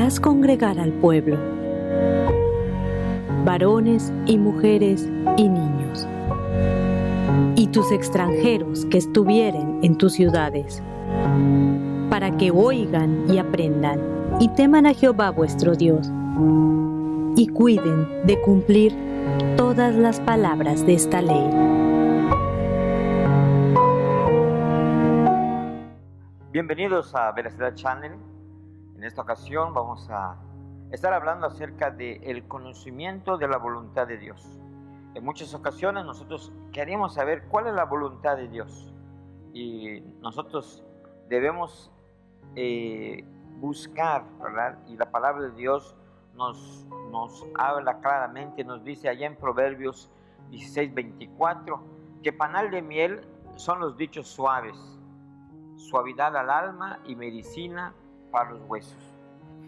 harás congregar al pueblo, varones y mujeres y niños, y tus extranjeros que estuvieren en tus ciudades, para que oigan y aprendan, y teman a Jehová vuestro Dios, y cuiden de cumplir todas las palabras de esta ley. Bienvenidos a Veracidad Channel. En esta ocasión vamos a estar hablando acerca del conocimiento de la voluntad de Dios. En muchas ocasiones nosotros queremos saber cuál es la voluntad de Dios y nosotros debemos buscar, ¿verdad? Y la palabra de Dios nos habla claramente, nos dice allá en Proverbios 16:24 que panal de miel son los dichos suaves, suavidad al alma y medicina para los huesos.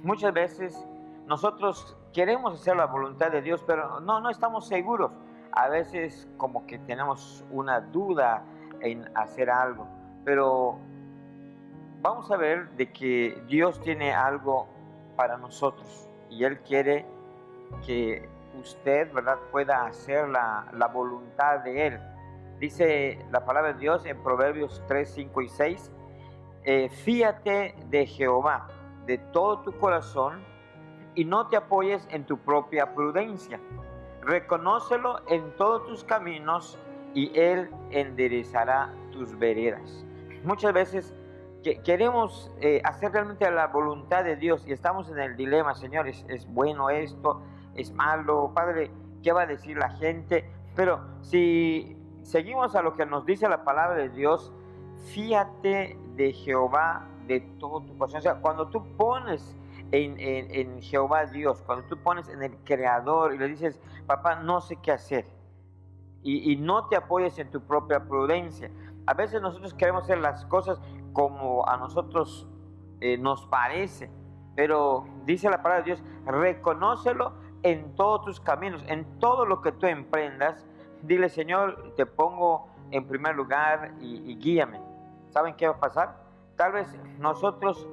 Muchas veces nosotros queremos hacer la voluntad de Dios, pero no estamos seguros. A veces como que tenemos una duda en hacer algo, pero vamos a ver de que Dios tiene algo para nosotros y Él quiere que usted, ¿verdad?, pueda hacer la voluntad de Él. Dice la palabra de Dios en Proverbios 3, 5 y 6, fíate de Jehová de todo tu corazón y no te apoyes en tu propia prudencia. Reconócelo en todos tus caminos y Él enderezará tus veredas. Muchas veces queremos hacer realmente la voluntad de Dios y estamos en el dilema, señores, ¿es bueno esto? ¿Es malo? Padre, ¿qué va a decir la gente? Pero si seguimos a lo que nos dice la palabra de Dios, fíate de Jehová de todo tu corazón. O sea, cuando tú pones en Jehová Dios, cuando tú pones en el Creador y le dices, papá, no sé qué hacer, y no te apoyes en tu propia prudencia. A veces nosotros queremos hacer las cosas como a nosotros nos parece, pero dice la palabra de Dios, reconócelo en todos tus caminos, en todo lo que tú emprendas. Dile, Señor, te pongo en primer lugar y guíame. ¿Saben qué va a pasar? Tal vez nosotros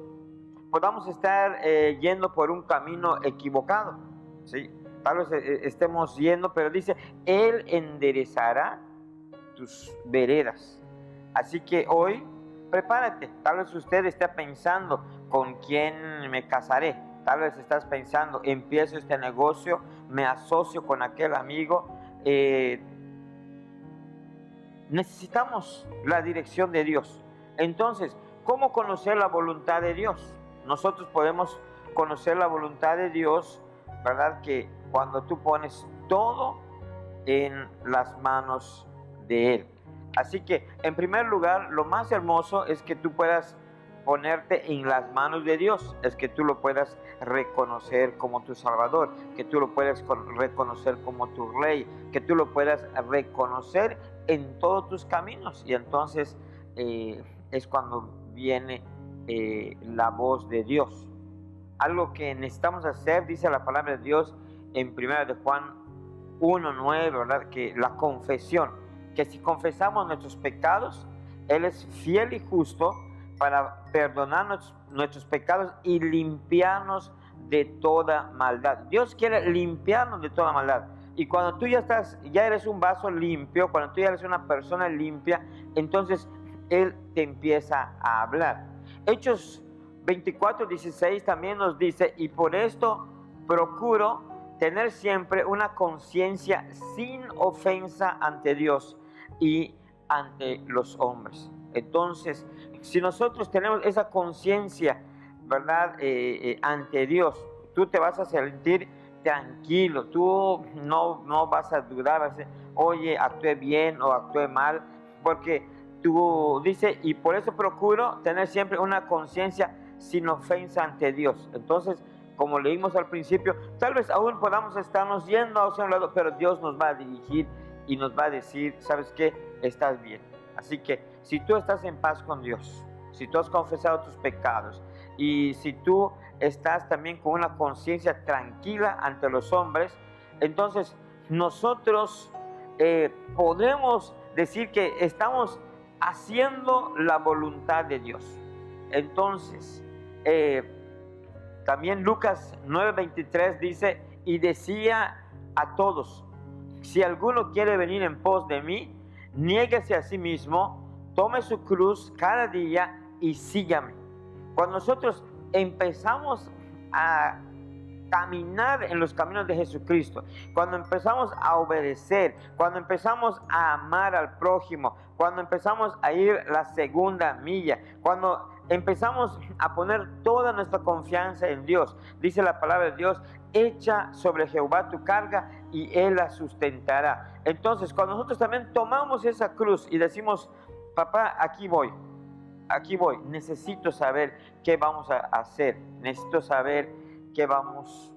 podamos estar yendo por un camino equivocado, ¿sí? Tal vez estemos yendo, pero dice, Él enderezará tus veredas. Así que hoy, prepárate. Tal vez usted esté pensando, ¿con quién me casaré? Tal vez estás pensando, empiezo este negocio, me asocio con aquel amigo. Necesitamos la dirección de Dios. Entonces, ¿cómo conocer la voluntad de Dios? Nosotros podemos conocer la voluntad de Dios, ¿verdad? Que cuando tú pones todo en las manos de Él. Así que, en primer lugar, lo más hermoso es que tú puedas ponerte en las manos de Dios, es que tú lo puedas reconocer como tu Salvador, que tú lo puedas reconocer como tu Rey, que tú lo puedas reconocer en todos tus caminos. Y entonces es cuando viene la voz de Dios. Algo que necesitamos hacer, dice la palabra de Dios en 1 de Juan 1:9, ¿verdad? Que la confesión, que si confesamos nuestros pecados, Él es fiel y justo para perdonar nuestros pecados y limpiarnos de toda maldad. Dios quiere limpiarnos de toda maldad. Y cuando tú ya eres un vaso limpio, cuando tú ya eres una persona limpia, entonces Él te empieza a hablar. Hechos 24:16 también nos dice, y por esto procuro tener siempre una conciencia sin ofensa ante Dios y ante los hombres. Entonces, si nosotros tenemos esa conciencia, ¿verdad? Ante Dios, tú te vas a sentir tranquilo, tú no vas a dudar, vas a decir, oye, actué bien o actué mal, porque tú dices, y por eso procuro tener siempre una conciencia sin ofensa ante Dios. Entonces, como leímos al principio, tal vez aún podamos estarnos yendo hacia un lado, pero Dios nos va a dirigir y nos va a decir, ¿sabes qué? Estás bien. Así que si tú estás en paz con Dios, si tú has confesado tus pecados y si tú estás también con una conciencia tranquila ante los hombres, entonces nosotros podemos decir que estamos haciendo la voluntad de Dios. Entonces, También Lucas 9:23 dice, y decía a todos, si alguno quiere venir en pos de mí, niéguese a sí mismo, tome su cruz cada día y sígame. Cuando nosotros empezamos a caminar en los caminos de Jesucristo, cuando empezamos a obedecer, cuando empezamos a amar al prójimo, cuando empezamos a ir la segunda milla, cuando empezamos a poner toda nuestra confianza en Dios, dice la palabra de Dios, echa sobre Jehová tu carga y Él la sustentará. Entonces, cuando nosotros también tomamos esa cruz y decimos, papá, aquí voy, necesito saber qué vamos a hacer, necesito saber qué vamos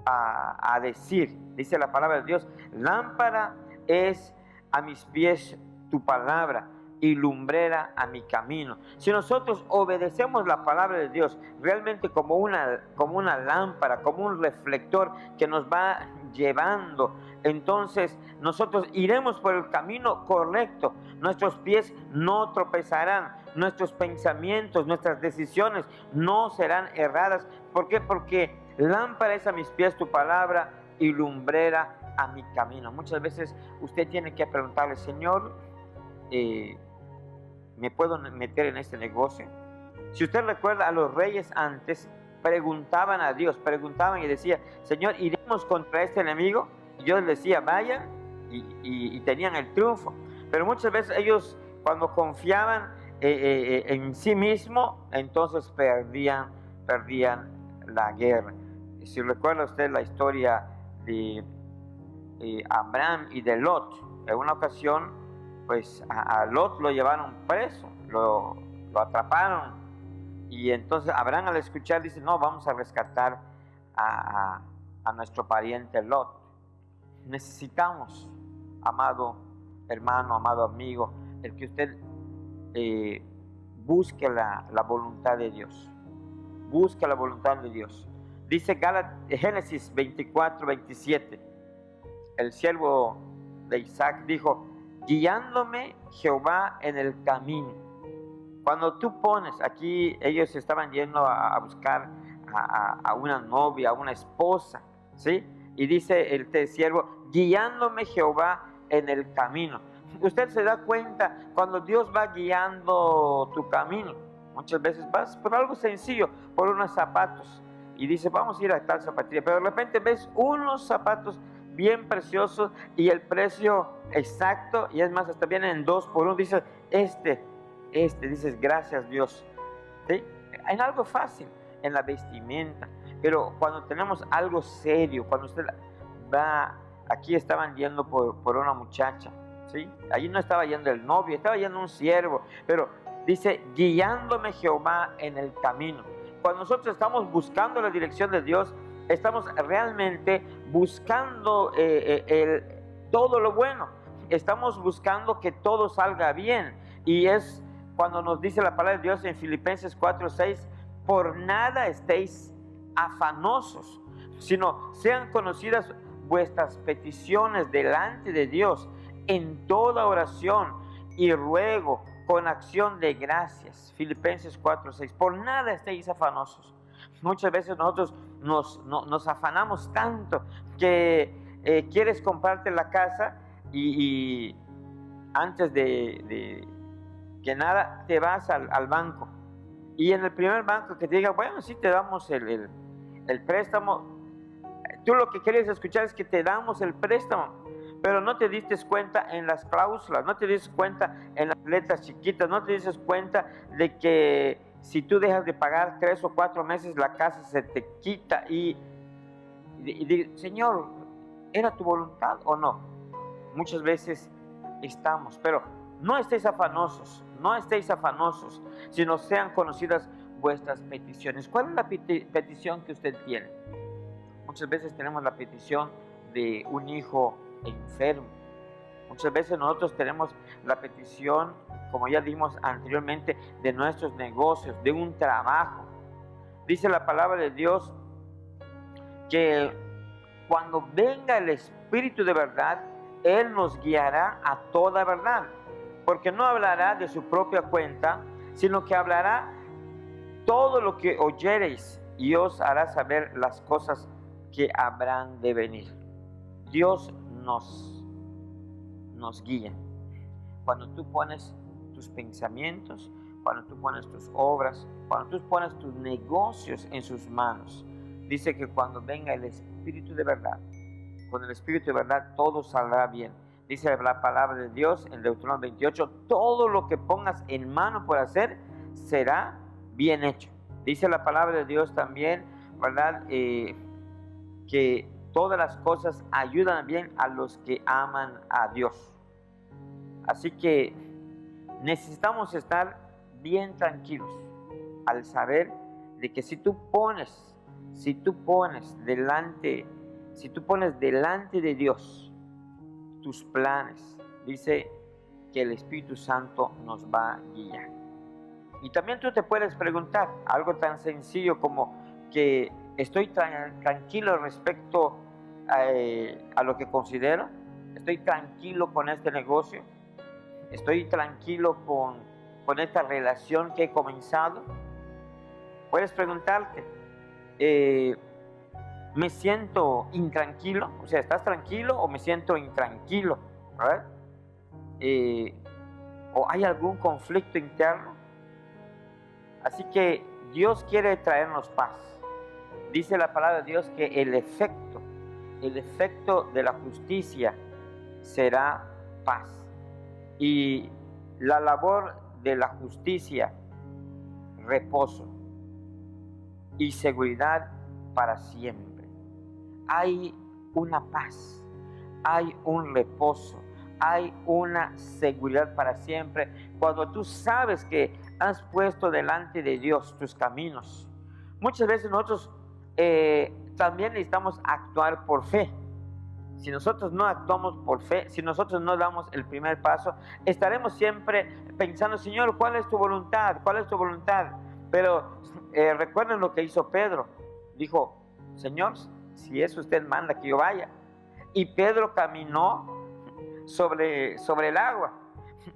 a decir. Dice la palabra de Dios, lámpara es a mis pies tu palabra y lumbrera a mi camino. Si nosotros obedecemos la palabra de Dios realmente como una lámpara, como un reflector que nos va llevando, entonces nosotros iremos por el camino correcto. Nuestros pies no tropezarán, nuestros pensamientos, nuestras decisiones no serán erradas. ¿Por qué? Porque lámpara es a mis pies tu palabra y lumbrera a mi camino. Muchas veces usted tiene que preguntarle, Señor, ¿me puedo meter en este negocio? Si usted recuerda, a los reyes antes preguntaban a Dios, preguntaban y decían, Señor, ¿iremos contra este enemigo? Y Dios les decía, vayan, y tenían el triunfo. Pero muchas veces ellos, cuando confiaban en sí mismo, entonces perdían la guerra. Si recuerda usted la historia de Abraham y de Lot, en una ocasión, pues a Lot lo llevaron preso, lo atraparon, y entonces Abraham, al escuchar, dice, no, vamos a rescatar a nuestro pariente Lot. Necesitamos, amado hermano, amado amigo, el que usted busque la voluntad de Dios. Busque la voluntad de Dios. Dice Génesis 24:27. El siervo de Isaac dijo, guiándome Jehová en el camino. Cuando tú pones, aquí ellos estaban yendo a buscar a una novia, a una esposa, ¿sí? Y dice el siervo, guiándome Jehová en el camino. Usted se da cuenta cuando Dios va guiando tu camino. Muchas veces vas por algo sencillo, por unos zapatos, y dice, vamos a ir a tal zapatería, pero de repente ves unos zapatos bien preciosos y el precio exacto, y es más, hasta vienen en 2 por 1, dices, dices, gracias Dios, ¿sí? En algo fácil, en la vestimenta, pero cuando tenemos algo serio, cuando usted va, aquí estaban yendo por una muchacha, ¿sí? Allí no estaba yendo el novio, estaba yendo un siervo, pero dice, guiándome Jehová en el camino. Cuando nosotros estamos buscando la dirección de Dios, estamos realmente buscando todo lo bueno. Estamos buscando que todo salga bien. Y es cuando nos dice la palabra de Dios en Filipenses 4:6, por nada estéis afanosos, sino sean conocidas vuestras peticiones delante de Dios en toda oración y ruego con acción de gracias. Filipenses 4:6. Por nada estéis afanosos. Muchas veces nosotros nos afanamos tanto que quieres comprarte la casa y antes de que nada te vas al banco. Y en el primer banco que te diga, bueno, sí te damos el préstamo. Tú lo que quieres escuchar es que te damos el préstamo. Pero no te diste cuenta en las cláusulas, no te diste cuenta en las letras chiquitas, no te diste cuenta de que si tú dejas de pagar 3 o 4 meses, la casa se te quita y Señor, ¿era tu voluntad o no? Muchas veces estamos, pero no estéis afanosos, sino sean conocidas vuestras peticiones. ¿Cuál es la petición que usted tiene? Muchas veces tenemos la petición de un hijo enfermo. Muchas veces nosotros tenemos la petición, como ya dijimos anteriormente, de nuestros negocios, de un trabajo. Dice la palabra de Dios que cuando venga el Espíritu de verdad, Él nos guiará a toda verdad, porque no hablará de su propia cuenta, sino que hablará todo lo que oyereis y os hará saber las cosas que habrán de venir. Dios nos guía. Cuando tú pones tus pensamientos, cuando tú pones tus obras, cuando tú pones tus negocios en sus manos, dice que cuando venga el Espíritu de verdad, con el Espíritu de verdad todo saldrá bien. Dice la palabra de Dios en Deuteronomio 28, todo lo que pongas en mano por hacer será bien hecho. Dice la palabra de Dios también, ¿verdad? Que todas las cosas ayudan bien a los que aman a Dios. Así que necesitamos estar bien tranquilos al saber de que si tú pones delante de Dios tus planes, dice que el Espíritu Santo nos va a guiar. Y también tú te puedes preguntar algo tan sencillo como que estoy tranquilo respecto a lo que considero, estoy tranquilo con este negocio, estoy tranquilo con esta relación que he comenzado. Puedes preguntarte, ¿me siento intranquilo? O sea, ¿estás tranquilo o me siento intranquilo? ¿Verdad? ¿O hay algún conflicto interno? Así que Dios quiere traernos paz. Dice la palabra de Dios que el efecto de la justicia será paz. Y la labor de la justicia, reposo y seguridad para siempre. Hay una paz, hay un reposo, hay una seguridad para siempre cuando tú sabes que has puesto delante de Dios tus caminos. Muchas veces nosotros también necesitamos actuar por fe. Si nosotros no actuamos por fe, si nosotros no damos el primer paso, estaremos siempre pensando, Señor, ¿cuál es tu voluntad? ¿Cuál es tu voluntad? Pero recuerden lo que hizo Pedro. Dijo, Señor, si es usted manda que yo vaya. Y Pedro caminó sobre el agua.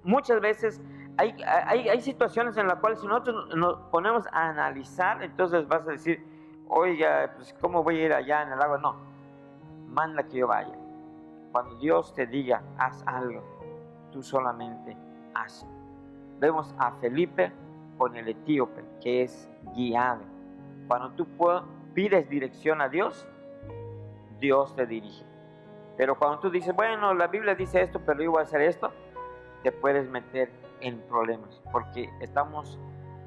Muchas veces hay situaciones en las cuales si nosotros nos ponemos a analizar, entonces vas a decir, oiga, pues ¿cómo voy a ir allá en el agua? No, manda que yo vaya. Cuando Dios te diga, haz algo, tú solamente haz. Vemos a Felipe con el etíope, que es guiado. Cuando tú pides dirección a Dios, Dios te dirige. Pero cuando tú dices, bueno, la Biblia dice esto, pero yo voy a hacer esto, te puedes meter en problemas, porque estamos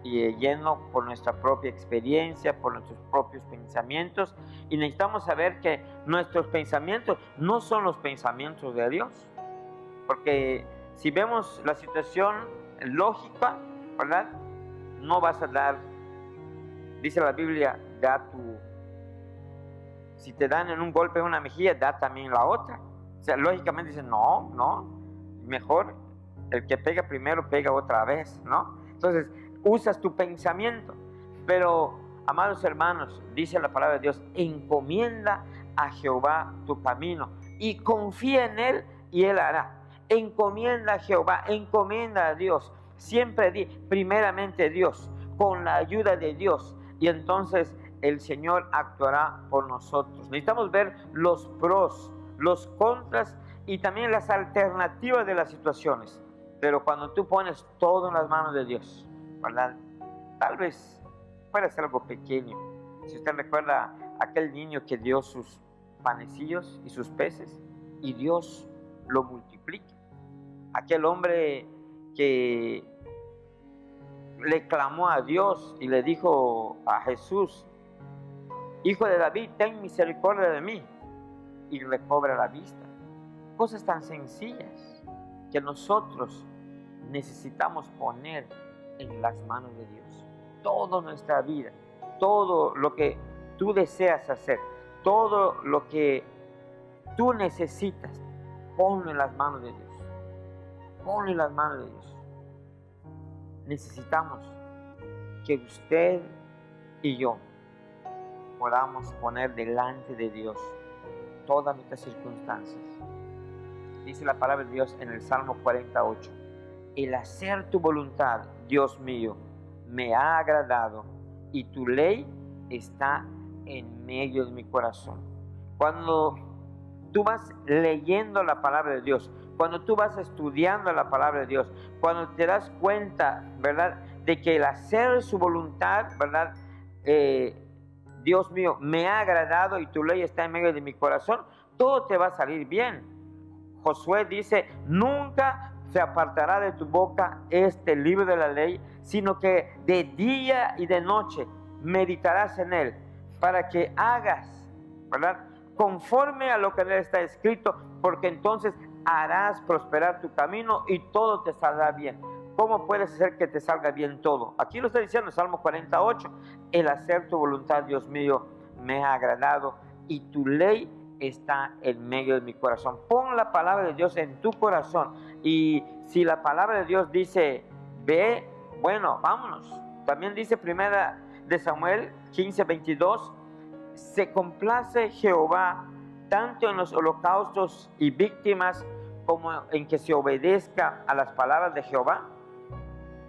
yendo por nuestra propia experiencia, por nuestros propios pensamientos, y necesitamos saber que nuestros pensamientos no son los pensamientos de Dios, porque si vemos la situación lógica, ¿verdad? No vas a dar, dice la Biblia, si te dan en un golpe en una mejilla, da también la otra. O sea, lógicamente dicen, no, mejor el que pega primero pega otra vez, ¿no? Entonces, usas tu pensamiento. Pero, amados hermanos, dice la palabra de Dios, encomienda a Jehová tu camino y confía en Él y Él hará. Encomienda a Jehová, encomienda a Dios. Siempre primeramente Dios, con la ayuda de Dios. Y entonces el Señor actuará por nosotros. Necesitamos ver los pros, los contras y también las alternativas de las situaciones. Pero cuando tú pones todo en las manos de Dios, ¿verdad? Tal vez pueda ser algo pequeño. Si usted recuerda aquel niño que dio sus panecillos y sus peces y Dios lo multiplica. Aquel hombre que le clamó a Dios y le dijo a Jesús, Hijo de David, ten misericordia de mí, y recobra la vista. Cosas tan sencillas que nosotros necesitamos poner en las manos de Dios. Toda nuestra vida, todo lo que tú deseas hacer, todo lo que tú necesitas, ponlo en las manos de Dios. Ponlo en las manos de Dios. Necesitamos que usted y yo podamos poner delante de Dios todas nuestras circunstancias. Dice la palabra de Dios en el Salmo 48, el hacer tu voluntad, Dios mío, me ha agradado y tu ley está en medio de mi corazón. Cuando tú vas leyendo la palabra de Dios, cuando tú vas estudiando la palabra de Dios, cuando te das cuenta, ¿verdad?, de que el hacer su voluntad, ¿verdad?, Dios mío, me ha agradado y tu ley está en medio de mi corazón, todo te va a salir bien. Josué dice, nunca se apartará de tu boca este libro de la ley, sino que de día y de noche meditarás en él, para que hagas, ¿verdad?, conforme a lo que en él está escrito, porque entonces harás prosperar tu camino y todo te saldrá bien. ¿Cómo puedes hacer que te salga bien todo? Aquí lo está diciendo el Salmo 48, el hacer tu voluntad, Dios mío, me ha agradado y tu ley está en medio de mi corazón. Pon la palabra de Dios en tu corazón, y si la palabra de Dios dice, ve, bueno, vámonos. También dice primera de Samuel 15:22, se complace Jehová tanto en los holocaustos y víctimas como en que se obedezca a las palabras de Jehová.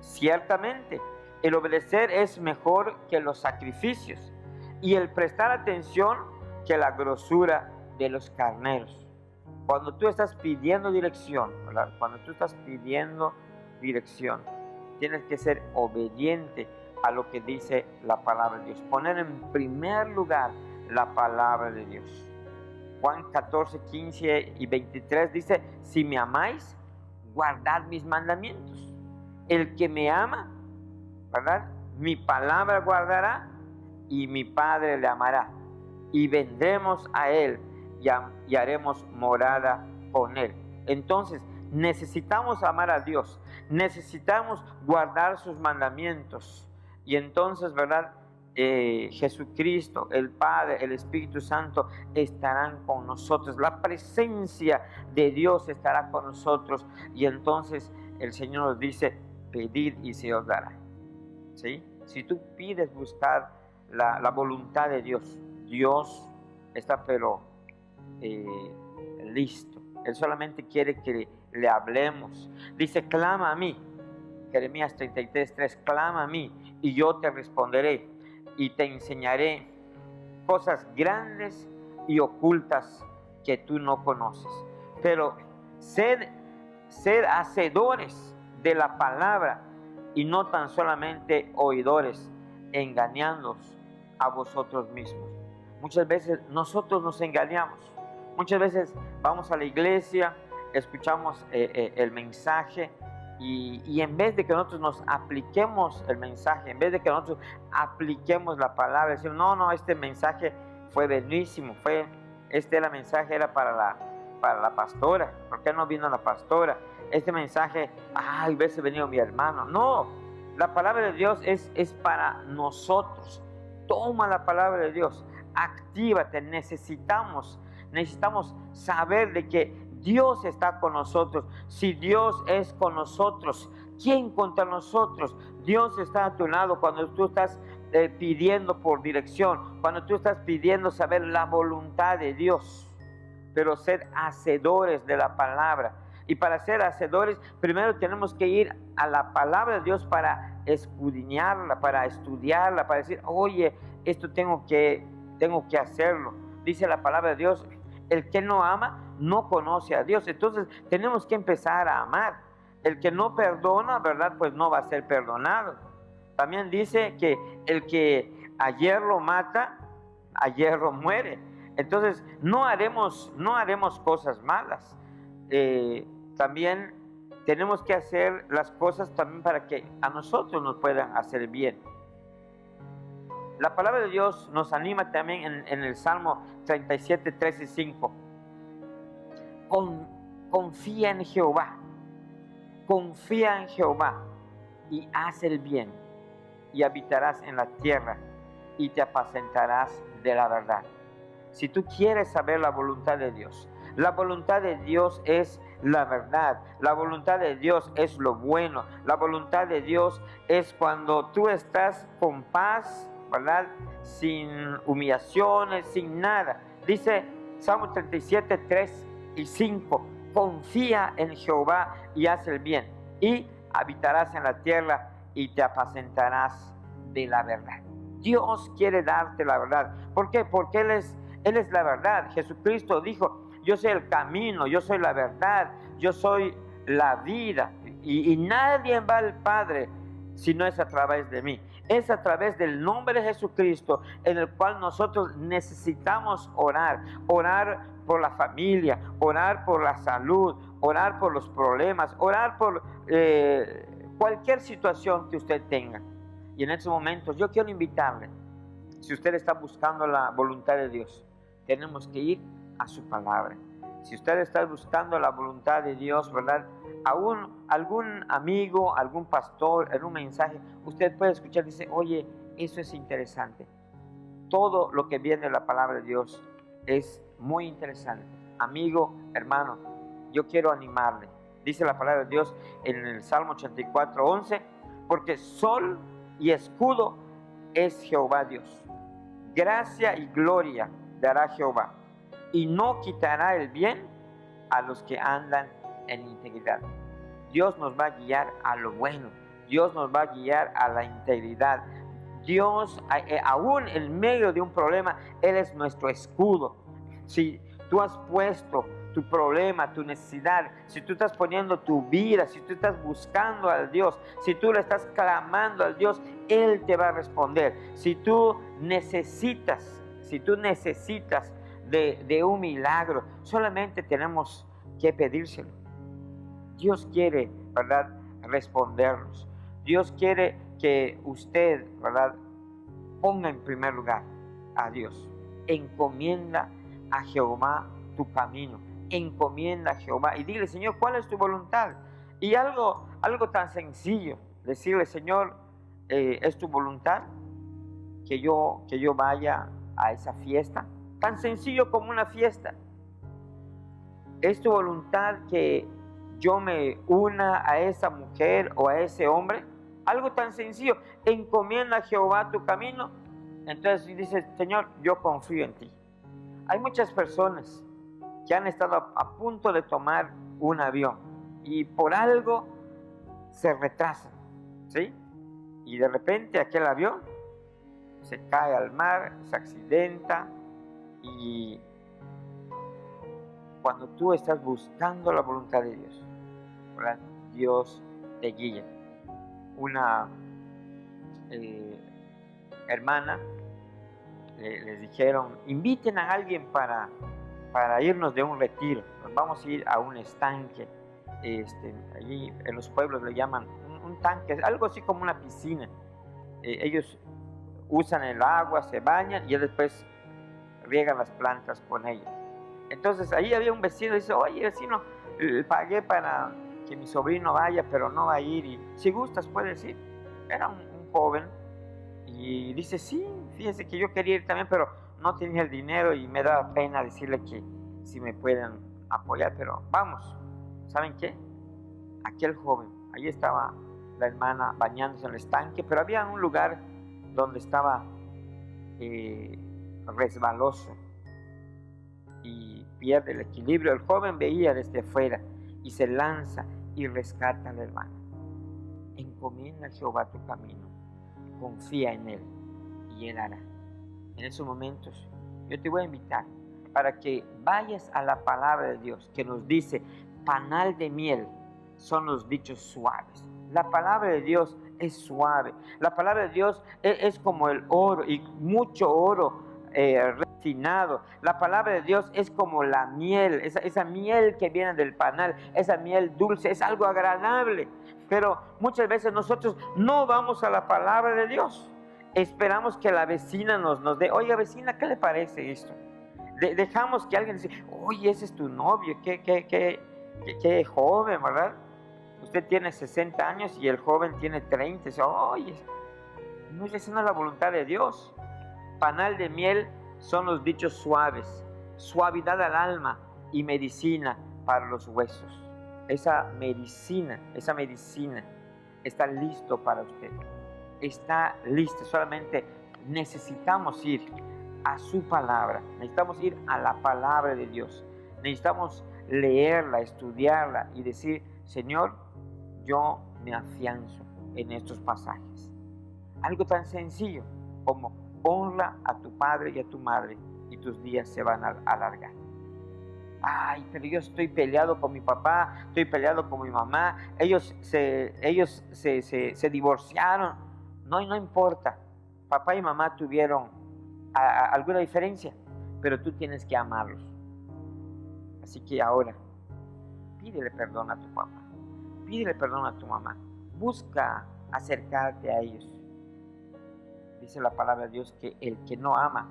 Ciertamente, el obedecer es mejor que los sacrificios, y el prestar atención que la grosura de los carneros. Cuando tú estás pidiendo dirección, ¿verdad?, cuando tú estás pidiendo dirección, tienes que ser obediente a lo que dice la palabra de Dios. Poner en primer lugar la palabra de Dios. Juan 14, 15 y 23 dice, si me amáis, guardad mis mandamientos. El que me ama, ¿verdad?, mi palabra guardará, y mi Padre le amará, y vendremos a él y haremos morada con él. Entonces necesitamos amar a Dios, necesitamos guardar sus mandamientos, y entonces, ¿verdad?, Jesucristo, el Padre, el Espíritu Santo estarán con nosotros, la presencia de Dios estará con nosotros, y entonces el Señor nos dice, pedid y se os dará. ¿Sí? Si tú pides buscar la voluntad de Dios, Dios está pero listo. Él solamente quiere que le hablemos. Dice, clama a mí. Jeremías 33:3, clama a mí y yo te responderé y te enseñaré cosas grandes y ocultas que tú no conoces. Pero sed hacedores de la palabra y no tan solamente oidores, engañándoos a vosotros mismos. Muchas veces nosotros nos engañamos. Muchas veces vamos a la iglesia, escuchamos el mensaje, y en vez de que nosotros nos apliquemos el mensaje, en vez de que nosotros apliquemos la palabra, decimos, no, este mensaje fue buenísimo, el mensaje era para la pastora, ¿por qué no vino la pastora? Este mensaje, hubiese venido mi hermano. No, la palabra de Dios es para nosotros. Toma la palabra de Dios, actívate, necesitamos saber de que Dios está con nosotros. Si Dios es con nosotros, ¿quién contra nosotros? Dios está a tu lado cuando tú estás pidiendo por dirección, cuando tú estás pidiendo saber la voluntad de Dios. Pero ser hacedores de la palabra. Y para ser hacedores, primero tenemos que ir a la palabra de Dios para escudriñarla, para estudiarla, para decir, oye, esto tengo que hacerlo. Dice la palabra de Dios, el que no ama no conoce a Dios. Entonces tenemos que empezar a amar. El que no perdona, ¿verdad?, pues no va a ser perdonado. También dice que el que a hierro mata, a hierro muere. Entonces no haremos cosas malas. También tenemos que hacer las cosas también para que a nosotros nos puedan hacer bien. La palabra de Dios nos anima también en el Salmo 37, 3 y 5. Confía en Jehová y haz el bien, y habitarás en la tierra y te apacentarás de la verdad. Si tú quieres saber la voluntad de Dios, la voluntad de Dios es la verdad, la voluntad de Dios es lo bueno, la voluntad de Dios es cuando tú estás con paz, ¿verdad?, sin humillaciones, sin nada. Dice Salmo 37, 3 y 5, confía en Jehová y haz el bien, y habitarás en la tierra y te apacentarás de la verdad. Dios quiere darte la verdad. ¿Por qué? Porque Él es la verdad. Jesucristo dijo, yo soy el camino, yo soy la verdad, yo soy la vida. Y nadie va al Padre si no es a través de mí. Es a través del nombre de Jesucristo en el cual nosotros necesitamos orar. Orar por la familia, orar por la salud, orar por los problemas, orar por cualquier situación que usted tenga. Y en estos momentos yo quiero invitarle, si usted está buscando la voluntad de Dios, tenemos que ir a su palabra. Si usted está buscando la voluntad de Dios, ¿verdad? Algún amigo, algún pastor, en un mensaje, usted puede escuchar y dice, oye, eso es interesante. Todo lo que viene de la palabra de Dios es muy interesante. Amigo, hermano, yo quiero animarle. Dice la palabra de Dios en el Salmo 84, 11, porque sol y escudo es Jehová Dios. Gracia y gloria dará Jehová, y no quitará el bien a los que andan en integridad. Dios nos va a guiar a lo bueno. Dios nos va a guiar a la integridad. Dios, aún en medio de un problema, Él es nuestro escudo. Si tú has puesto tu problema, tu necesidad, si tú estás poniendo tu vida, si tú estás buscando al Dios, si tú le estás clamando al Dios, Él te va a responder. Si tú necesitas de un milagro, solamente tenemos que pedírselo. Dios quiere, ¿verdad?, respondernos. Dios quiere que usted, ¿verdad?, ponga en primer lugar a Dios. Encomienda a Jehová tu camino. Encomienda a Jehová y dile, Señor, ¿cuál es tu voluntad? Y algo tan sencillo, decirle, Señor, ¿es tu voluntad que yo vaya a esa fiesta? Tan sencillo como una fiesta. ¿Es tu voluntad que yo me una a esa mujer o a ese hombre? Algo tan sencillo. Encomienda a Jehová tu camino. Entonces dice, Señor, yo confío en ti. Hay muchas personas que han estado a punto de tomar un avión y por algo se retrasan, ¿sí? Y de repente aquel avión se cae al mar, se accidenta, y cuando tú estás buscando la voluntad de Dios, ¿verdad?, Dios te guía. Una hermana les dijeron, inviten a alguien para irnos de un retiro. Nos vamos a ir a un estanque. Allí en los pueblos le llaman un tanque, algo así como una piscina. Ellos usan el agua, se bañan y después riegan las plantas con ella. Entonces ahí había un vecino, dice, oye vecino, pagué para que mi sobrino vaya, pero no va a ir, y si gustas puedes ir. Era un joven y dice, sí, fíjese que yo quería ir también, pero no tenía el dinero y me daba pena decirle que si me pueden apoyar, pero vamos. ¿Saben qué? Aquel joven, ahí estaba la hermana bañándose en el estanque, pero había un lugar donde estaba resbaloso y pierde el equilibrio. El joven veía desde afuera y se lanza y rescata a la hermana. Encomienda a Jehová tu camino, confía en Él y Él hará. En esos momentos yo te voy a invitar para que vayas a la palabra de Dios que nos dice, panal de miel son los dichos suaves. La palabra de Dios es suave. La palabra de Dios es como el oro, y mucho oro refinado. La palabra de Dios es como la miel, esa miel que viene del panal, esa miel dulce, es algo agradable. Pero muchas veces nosotros no vamos a la palabra de Dios. Esperamos que la vecina nos dé, oiga vecina, ¿qué le parece esto? Dejamos que alguien diga, oye, ese es tu novio, qué joven, ¿verdad? Usted tiene 60 años y el joven tiene 30. Oye, no, esa no es la voluntad de Dios. Panal de miel son los dichos suaves, suavidad al alma y medicina para los huesos. Esa medicina está listo para usted. Está listo, solamente necesitamos ir a su palabra, necesitamos ir a la palabra de Dios, necesitamos leerla, estudiarla y decir, Señor, yo me afianzo en estos pasajes. Algo tan sencillo, como honra a tu padre y a tu madre y tus días se van a alargar. Ay, pero yo estoy peleado con mi papá, estoy peleado con mi mamá, ellos se divorciaron. No importa, papá y mamá tuvieron alguna diferencia, pero tú tienes que amarlos. Así que ahora, pídele perdón a tu papá, pídele perdón a tu mamá, busca acercarte a ellos. Dice la palabra de Dios que el que no ama,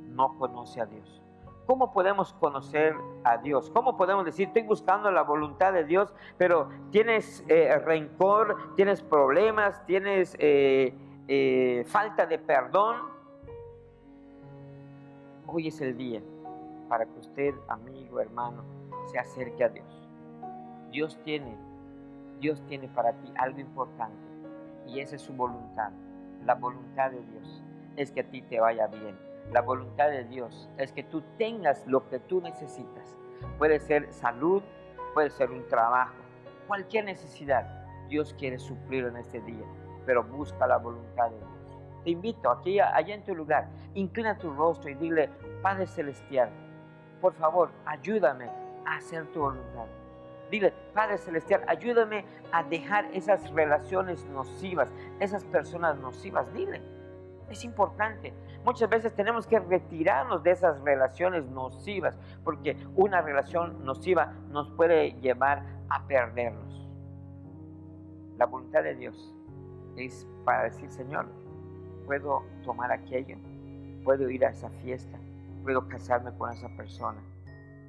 no conoce a Dios. ¿Cómo podemos conocer a Dios? ¿Cómo podemos decir, estoy buscando la voluntad de Dios, pero tienes rencor, tienes problemas, tienes falta de perdón? Hoy es el día para que usted, amigo, hermano, se acerque a Dios. Dios tiene para ti algo importante y esa es su voluntad. La voluntad de Dios es que a ti te vaya bien. La voluntad de Dios es que tú tengas lo que tú necesitas. Puede ser salud, puede ser un trabajo, cualquier necesidad. Dios quiere suplir en este día, pero busca la voluntad de Dios. Te invito aquí, allá en tu lugar, inclina tu rostro y dile, Padre Celestial, por favor, ayúdame a hacer tu voluntad. Dile, Padre Celestial, ayúdame a dejar esas relaciones nocivas, esas personas nocivas. Dile, es importante. Muchas veces tenemos que retirarnos de esas relaciones nocivas, porque una relación nociva nos puede llevar a perdernos. La voluntad de Dios es para decir, Señor, puedo tomar aquello, puedo ir a esa fiesta, puedo casarme con esa persona.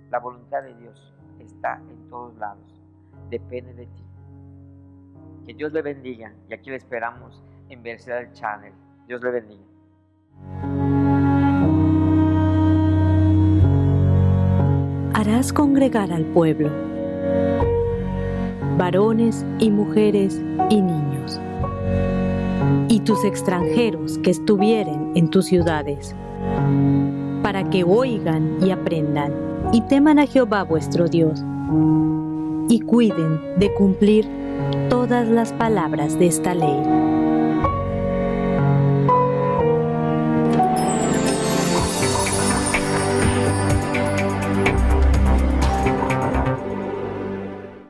La voluntad de Dios está en todos lados, depende de ti. Que Dios le bendiga y aquí le esperamos en Versidad Channel. Dios le bendiga. Harás congregar al pueblo, varones y mujeres y niños, y tus extranjeros que estuvieren en tus ciudades, para que oigan y aprendan, y teman a Jehová vuestro Dios, y cuiden de cumplir todas las palabras de esta ley.